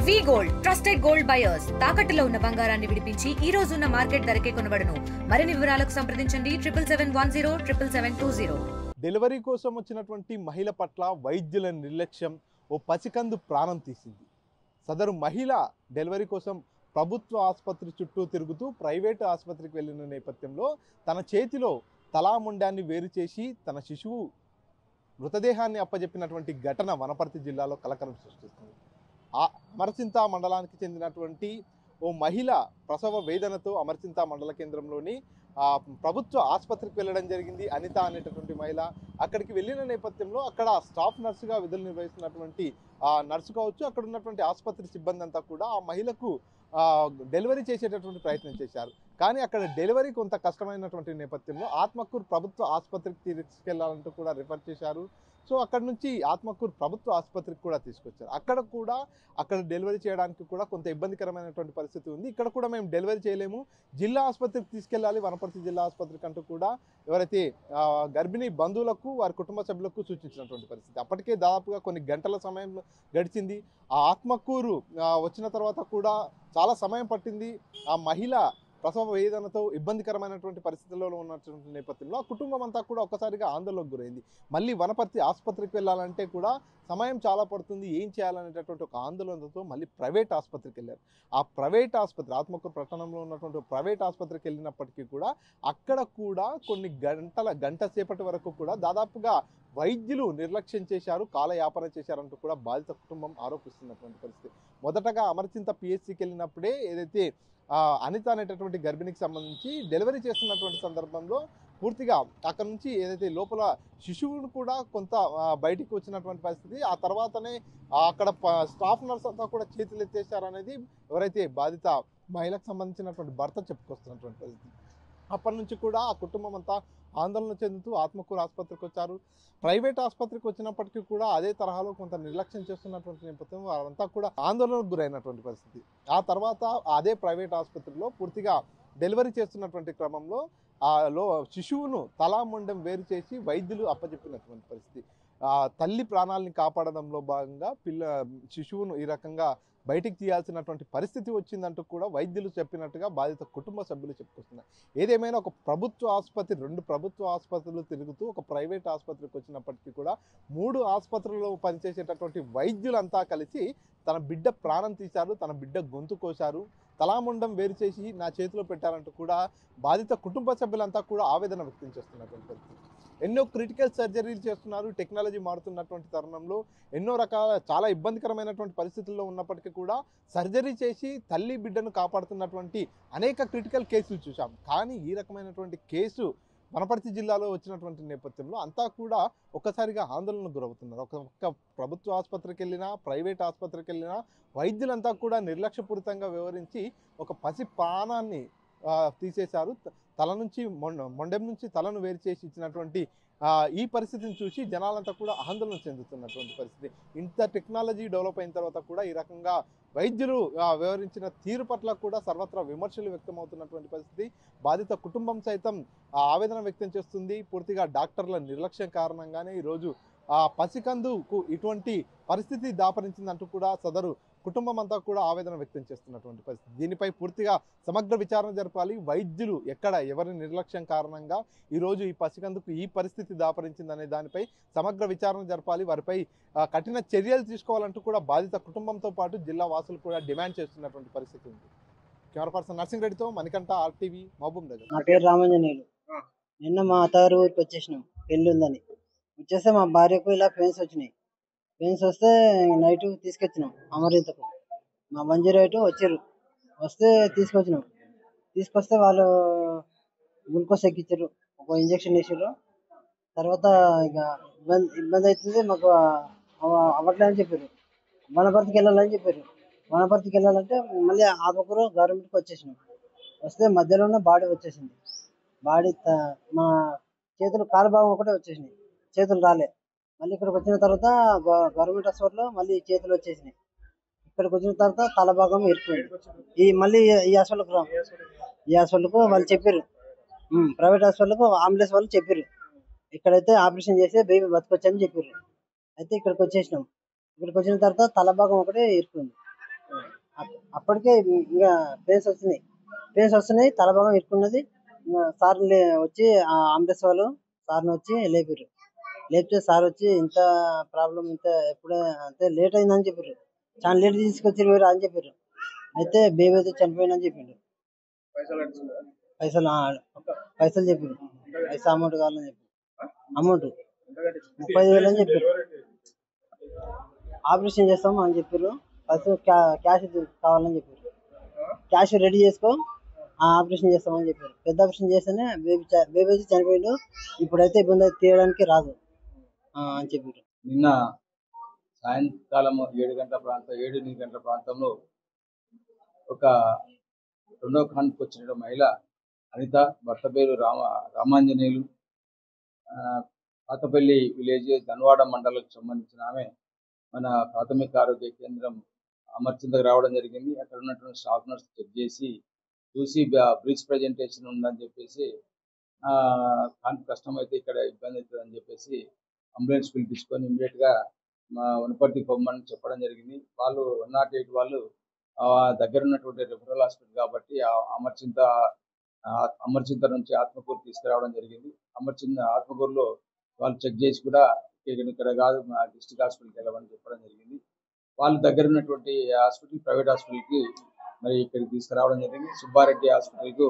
వి gold trusted gold buyers తాకట్టులో ఉన్న బంగారాన్ని విడిపించి ఈ రోజు ఉన్న మార్కెట్ ధరకే కొనబడును. మరిన్ని వివరాలకు సంప్రదించండి 77107720. డెలివరీ కోసం వచ్చినటువంటి మహిళ పట్ల వైద్యుల నిర్లక్ష్యం ఓ పసికందు ప్రాణం తీసింది. సదరు మహిళ డెలివరీ కోసం ప్రభుత్వ ఆసుపత్రి చుట్టూ తిరుగుతూ ప్రైవేటు ఆసుపత్రికి వెళ్ళిన నేపథ్యంలో తన చేతిలో తలాముండాన్ని వేరు చేసి తన శిశువు మృతదేహాన్ని అప్పజెప్పినటువంటి ఘటన వనపర్తి జిల్లాలో కలకలం సృష్టిస్తుంది. అమర్చింత మండలానికి చెందినటువంటి ఓ మహిళ ప్రసవ వేదనతో అమర్చింత మండల కేంద్రంలోని ప్రభుత్వ ఆసుపత్రికి వెళ్ళడం జరిగింది. అనిత అనేటటువంటి మహిళ అక్కడికి వెళ్ళిన నేపథ్యంలో అక్కడ స్టాఫ్ నర్సుగా విధులు నిర్వహిస్తున్నటువంటి నర్సు కావచ్చు, అక్కడ ఉన్నటువంటి ఆసుపత్రి సిబ్బంది అంతా కూడా ఆ మహిళకు డెలివరీ చేసేటటువంటి ప్రయత్నం చేశారు. కానీ అక్కడ డెలివరీ కొంత కష్టమైనటువంటి నేపథ్యంలో ఆత్మకూరు ప్రభుత్వ ఆసుపత్రికి తీసుకెళ్లాలంటూ కూడా రిఫర్ చేశారు. సో అక్కడ నుంచి ఆత్మకూరు ప్రభుత్వ ఆసుపత్రికి కూడా తీసుకొచ్చారు. అక్కడ డెలివరీ చేయడానికి కూడా కొంత ఇబ్బందికరమైనటువంటి పరిస్థితి ఉంది. ఇక్కడ కూడా మేము డెలివరీ చేయలేము, జిల్లా ఆసుపత్రికి తీసుకెళ్ళాలి, వనపర్తి జిల్లా ఆసుపత్రికి అంటూ కూడా ఎవరైతే గర్భిణీ బంధువులకు వారి కుటుంబ సభ్యులకు సూచించినటువంటి పరిస్థితి. అప్పటికే దాదాపుగా కొన్ని గంటల సమయం గడిచింది. ఆ ఆత్మకూరు వచ్చిన తర్వాత కూడా చాలా సమయం పట్టింది. ఆ మహిళ ప్రసవ వేదనతో ఇబ్బందికరమైనటువంటి పరిస్థితుల్లో ఉన్నటువంటి నేపథ్యంలో ఆ కుటుంబం అంతా కూడా ఒక్కసారిగా ఆందోళనకు గురైంది. మళ్ళీ వనపర్తి ఆసుపత్రికి వెళ్ళాలంటే కూడా సమయం చాలా పడుతుంది, ఏం చేయాలనేటటువంటి ఒక ఆందోళనతో మళ్ళీ ప్రైవేట్ ఆసుపత్రికి వెళ్ళారు. ఆ ప్రైవేట్ ఆసుపత్రి ఆత్మకూరు పట్టణంలో ఉన్నటువంటి ప్రైవేట్ ఆసుపత్రికి వెళ్ళినప్పటికీ కూడా అక్కడ కూడా కొన్ని గంట సేపటి వరకు కూడా దాదాపుగా వైద్యులు నిర్లక్ష్యం చేశారు, కాలయాపన చేశారంటూ కూడా బాధిత కుటుంబం ఆరోపిస్తున్నటువంటి పరిస్థితి. మొదటగా అమర్చింత పిఎస్సికి వెళ్ళినప్పుడే ఏదైతే అనిత అనేటటువంటి గర్భిణికి సంబంధించి డెలివరీ చేస్తున్నటువంటి సందర్భంలో పూర్తిగా అక్కడ నుంచి ఏదైతే లోపల శిశువును కూడా కొంత బయటికి వచ్చినటువంటి పరిస్థితి. ఆ తర్వాతనే అక్కడ స్టాఫ్ నర్స్ అంతా కూడా చేతులు ఎత్తేసారనేది ఎవరైతే బాధిత మహిళకు సంబంధించినటువంటి భర్త చెప్పుకొస్తున్నటువంటి పరిస్థితి. అప్పటి నుంచి కూడా ఆ కుటుంబం అంతా ఆందోళన చెందుతూ ఆత్మకూరు ఆసుపత్రికి వచ్చారు. ప్రైవేట్ ఆసుపత్రికి వచ్చినప్పటికీ కూడా అదే తరహాలో కొంత నిర్లక్ష్యం చేస్తున్నటువంటి నేపథ్యం వారంతా కూడా ఆందోళనకు గురైనటువంటి పరిస్థితి. ఆ తర్వాత అదే ప్రైవేట్ ఆసుపత్రిలో పూర్తిగా డెలివరీ చేస్తున్నటువంటి క్రమంలో శిశువును తలాముండం వేరు చేసి వైద్యులు అప్పచెప్పినటువంటి పరిస్థితి. తల్లి ప్రాణాలని కాపాడడంలో భాగంగా శిశువును ఈ రకంగా బయటికి తీయాల్సినటువంటి పరిస్థితి వచ్చిందంటూ కూడా వైద్యులు చెప్పినట్టుగా బాధిత కుటుంబ సభ్యులు చెప్పుకొస్తున్నారు. ఏదేమైనా ఒక ప్రభుత్వ ఆసుపత్రి, 2 ప్రభుత్వ ఆసుపత్రులు తిరుగుతూ ఒక ప్రైవేట్ ఆసుపత్రికి వచ్చినప్పటికీ కూడా 3 ఆసుపత్రుల్లో పనిచేసేటటువంటి వైద్యులంతా కలిసి తన బిడ్డ ప్రాణం తీశారు, తన బిడ్డ గొంతు కోశారు, తలాముండం వేరు చేసి నా చేతిలో పెట్టారంటూ కూడా బాధిత కుటుంబ సభ్యులంతా కూడా ఆవేదన వ్యక్తం చేస్తున్నటువంటి పరిస్థితి. ఎన్నో క్రిటికల్ సర్జరీలు చేస్తున్నారు. టెక్నాలజీ మారుతున్నటువంటి తరుణంలో ఎన్నో రకాల చాలా ఇబ్బందికరమైనటువంటి పరిస్థితుల్లో ఉన్నప్పటికీ కూడా సర్జరీ చేసి తల్లి బిడ్డను కాపాడుతున్నటువంటి అనేక క్రిటికల్ కేసులు చూసాం. కానీ ఈ రకమైనటువంటి కేసు వనపర్తి జిల్లాలో వచ్చినటువంటి నేపథ్యంలో అంతా కూడా ఒక్కసారిగా ఆందోళనకు గురవుతున్నారు. ఒక్క ప్రభుత్వ ఆసుపత్రికి వెళ్ళినా, ప్రైవేట్ ఆసుపత్రికి వెళ్ళినా వైద్యులంతా కూడా నిర్లక్ష్యపూరితంగా వ్యవహరించి ఒక పసి ప్రాణాన్ని తీసేశారు. తల నుంచి మొండెం నుంచి తలను వేరు చేసి ఇచ్చినటువంటి ఈ పరిస్థితిని చూసి జనాలంతా కూడా ఆందోళన చెందుతున్నటువంటి పరిస్థితి. ఇంత టెక్నాలజీ డెవలప్ అయిన తర్వాత కూడా ఈ రకంగా వైద్యులు వ్యవహరించిన తీరు పట్ల కూడా సర్వత్రా విమర్శలు వ్యక్తమవుతున్నటువంటి పరిస్థితి. బాధిత కుటుంబం సైతం ఆవేదన వ్యక్తం చేస్తుంది. పూర్తిగా డాక్టర్ల నిర్లక్ష్యం కారణంగానే ఈరోజు పసికందుకు ఇటువంటి పరిస్థితి దాపరించిందంటూ కూడా సదరు కుటుంబం అంతా కూడా ఆవేదన వ్యక్తం చేస్తున్నటువంటి పరిస్థితి. దీనిపై పూర్తిగా సమగ్ర విచారణ జరపాలి. వైద్యులు ఎవరి నిర్లక్ష్యం కారణంగా ఈరోజు ఈ పసికందుకు ఈ పరిస్థితి దాపరించిందనే దానిపై సమగ్ర విచారణ జరపాలి. వారిపై కఠిన చర్యలు తీసుకోవాలంటూ కూడా బాధిత కుటుంబంతో పాటు జిల్లా వాసులు కూడా డిమాండ్ చేస్తున్నటువంటి పరిస్థితి ఉంది. కెమెరా పర్సన్ నర్సింగ్ రెడ్డితో మణికంఠ, RTV, మహబూబ్ నగర్. నా పేరు రామంజనేయులు. నిన్న మా అత్తగారి ఊరికి వచ్చేసినాం, పెళ్ళి ఉందని. వచ్చేస్తే మా భార్యకు ఇలా పెయిన్స్ వచ్చినాయి. పెయిన్స్ వస్తే నైట్ తీసుకొచ్చినాం అమరీతకు. మా 108 వచ్చారు. వస్తే తీసుకొస్తే వాళ్ళు గ్లూకోజ్ ఎక్కించారు, ఒక ఇంజక్షన్ వేసారు. తర్వాత ఇక ఇబ్బంది అవుతుంది మాకు, అవ్వట్లేదని చెప్పారు. వనపర్తికి వెళ్ళాలని చెప్పారు. వనపర్తికి వెళ్ళాలంటే మళ్ళీ ఆత్మకూరు గవర్నమెంట్కి వచ్చేసినాం. వస్తే మధ్యలోనే బాడీ వచ్చేసింది. బాడీ మా చేతులు కాలు భాగం ఒకటే వచ్చేసినాయి, చేతులు రాలే. మళ్ళీ ఇక్కడికి వచ్చిన తర్వాత గవర్నమెంట్ హాస్పిటల్లో మళ్ళీ చేతులు వచ్చేసినాయి. ఇక్కడికి వచ్చిన తర్వాత తల భాగం ఇరుక్కుపోయింది. మళ్ళీ ఈ హాస్పిటల్కు వాళ్ళు చెప్పారు, ప్రైవేట్ హాస్పిటల్కు అంబులెన్స్ వాళ్ళు చెప్పారు, ఇక్కడైతే ఆపరేషన్ చేస్తే బేబీ బతకొచ్చని చెప్పారు. అయితే ఇక్కడికి వచ్చేసినాం. ఇక్కడికి వచ్చిన తర్వాత తల భాగం ఒకటే ఇరుక్కుంది. అప్పటికే ఇంకా పెయిన్స్ వస్తున్నాయి, తల భాగం ఇరుక్కున్నది. సార్ వచ్చి అంబులెన్స్ వాళ్ళు సార్ని వచ్చి లేపితే సార్ వచ్చి ఇంత ప్రాబ్లం ఇంత ఎప్పుడే అంటే లేట్ అయిందని చెప్పారు. చాలా లేట్ తీసుకొచ్చి అని చెప్పారు. అయితే బేబీ అయితే చనిపోయిందని చెప్పిండు. పైసలు చెప్పారు. పైసా అమౌంట్ కావాలని చెప్పారు. అమౌంట్ 30,000 అని చెప్పారు. ఆపరేషన్ చేస్తాము అని చెప్పారు. ఫస్ట్ క్యాష్ కావాలని చెప్పారు. క్యాష్ రెడీ చేసుకో, ఆపరేషన్ చేస్తామని చెప్పారు. పెద్ద ఆపరేషన్ చేస్తేనే బేబీ వచ్చి చనిపోయిండు. ఇప్పుడైతే ఇబ్బంది తీయడానికి రాదు అని చెప్పారు. నిన్న సాయంకాలం 7-8 గంటల ప్రాంతంలో ఒక 2వ ఖాన్కి వచ్చిన మహిళ అనిత, భర్త పేరు రామాంజనేయులు, పాతపల్లి విలేజ్ ధన్వాడ మండలకు సంబంధించిన ఆమె మన ప్రాథమిక ఆరోగ్య కేంద్రం అమర్చింతకు రావడం జరిగింది. అక్కడ ఉన్నటువంటి స్టాఫ్ నర్స్ చెక్ చేసి చూసి బ్రీచ్ ప్రజెంటేషన్ ఉందని చెప్పేసి కష్టం అయితే ఇక్కడ ఇబ్బంది అవుతుందని చెప్పేసి అంబులెన్స్ పిలిపించుకొని ఇమ్మీడియట్గా మా వనపర్తి పొమ్మని చెప్పడం జరిగింది. వాళ్ళు 108 వాళ్ళు దగ్గర ఉన్నటువంటి రెఫరల్ హాస్పిటల్ కాబట్టి అమర్చింత నుంచి ఆత్మకూరు తీసుకురావడం జరిగింది. ఆత్మకూరులో వాళ్ళు చెక్ చేసి కూడా ఇక్కడ కాదు మా డిస్ట్రిక్ట్ హాస్పిటల్కి వెళ్ళమని చెప్పడం జరిగింది. వాళ్ళు దగ్గర ఉన్నటువంటి ప్రైవేట్ హాస్పిటల్కి మరి ఇక్కడికి తీసుకురావడం జరిగింది. సుబ్బారెడ్డి హాస్పిటల్కు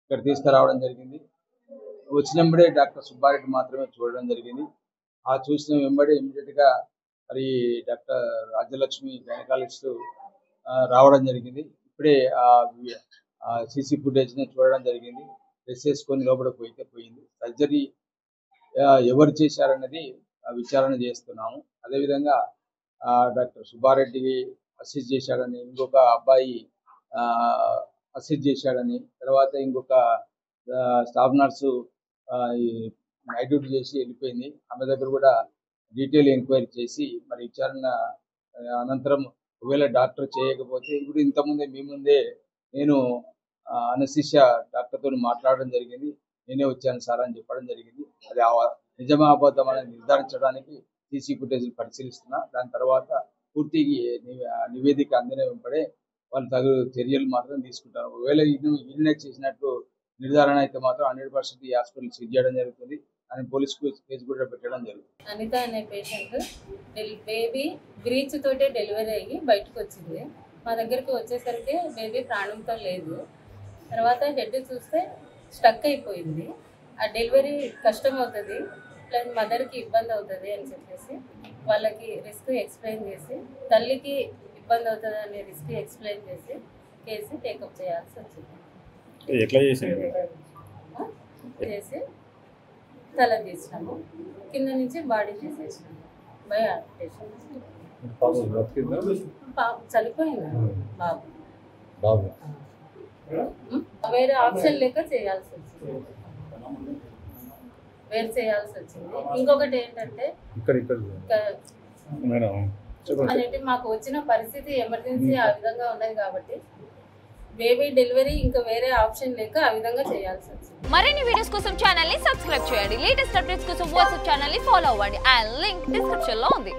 ఇక్కడ తీసుకురావడం జరిగింది. వచ్చినప్పుడే డాక్టర్ సుబ్బారెడ్డి మాత్రమే చూడడం జరిగింది. చూసిన వెంబడే ఇమ్మీడియట్గా మరి డాక్టర్ రాజ్యలక్ష్మి గైనకాలజిస్ట్ రావడం జరిగింది. ఇప్పుడే సీసీ ఫుటేజ్ని చూడడం జరిగింది. డ్రెస్ వేసుకొని లోపల పోయింది. సర్జరీ ఎవరు చేశారన్నది విచారణ చేస్తున్నాము. అదేవిధంగా డాక్టర్ సుబ్బారెడ్డి అసిస్ట్ చేశాడని, ఇంకొక అబ్బాయి అసిస్ట్ చేశాడని, తర్వాత ఇంకొక స్టాఫ్ నర్సు నైట్ డ్యూటీ చేసి వెళ్ళిపోయింది. ఆమె దగ్గర కూడా డీటెయిల్ ఎంక్వైరీ చేసి మరి విచారణ అనంతరం ఒకవేళ డాక్టర్ చేయకపోతే ఇప్పుడు ఇంతకుముందే మీ ముందే నేను అనస్థీషియా డాక్టర్తో మాట్లాడడం జరిగింది. నేనే వచ్చాను సార్ అని చెప్పడం జరిగింది. అది నిజమా అబద్ధం అనేది నిర్ధారించడానికి సీసీ ఫుటేజ్ పరిశీలిస్తున్నా. దాని తర్వాత పూర్తి నివేదిక అందిన వెంబడే వాళ్ళు తగు చర్యలు మాత్రం తీసుకుంటారు. ఒకవేళ ఈయన చేసినట్టు నిర్ధారణ అయితే మాత్రం 100% ఈ హాస్పిటల్ సీజ్ చేయడం జరుగుతుంది. అని పోలీస్ కేసు కూడా పెట్టడం జరుగుతుంది. అనిత అనే పేషెంట్ బేబీ బ్రీచ్ తోటే డెలివరీ అయ్యి బయటకు వచ్చింది. మా దగ్గరికి వచ్చేసరికి బేబీ ప్రాణంతో లేదు. తర్వాత హెడ్ చూస్తే స్టక్ అయిపోయింది. ఆ డెలివరీ కష్టం అవుతుంది, ప్లస్ మదర్కి ఇబ్బంది అవుతుంది అని చెప్పేసి వాళ్ళకి రిస్క్ ఎక్స్ప్లెయిన్ చేసి, తల్లికి ఇబ్బంది అవుతుంది అనే రిస్క్ ఎక్స్ప్లెయిన్ చేసి కేసు టేకప్ చేయాల్సి వచ్చింది. చేసి తల తీసినాము, కింద నుంచి బాడీ తీసేసినాము. బై ఆపరేషన్ చనిపోయింది బాబు. వేరే ఆప్షన్ లేక చేయాల్సి వచ్చింది. ఇంకొకటి ఏంటంటే అనేది మాకు వచ్చిన పరిస్థితి ఎమర్జెన్సీ ఆ విధంగా ఉన్నది కాబట్టి బేబీ డెలివరీ ఇంకా వేరే ఆప్షన్ లేక ఆ విధంగా చేయాల్సి వచ్చింది. మరిన్ని వీడియోస్ కోసం ఛానల్ ని సబ్స్క్రైబ్ చేయండి. లేటెస్ట్ అప్డేట్స్ కోసం వాట్సాప్ ఛానల్ ని ఫాలో అవ్వండి. ఆ లింక్ డిస్క్రిప్షన్ లో ఉంది.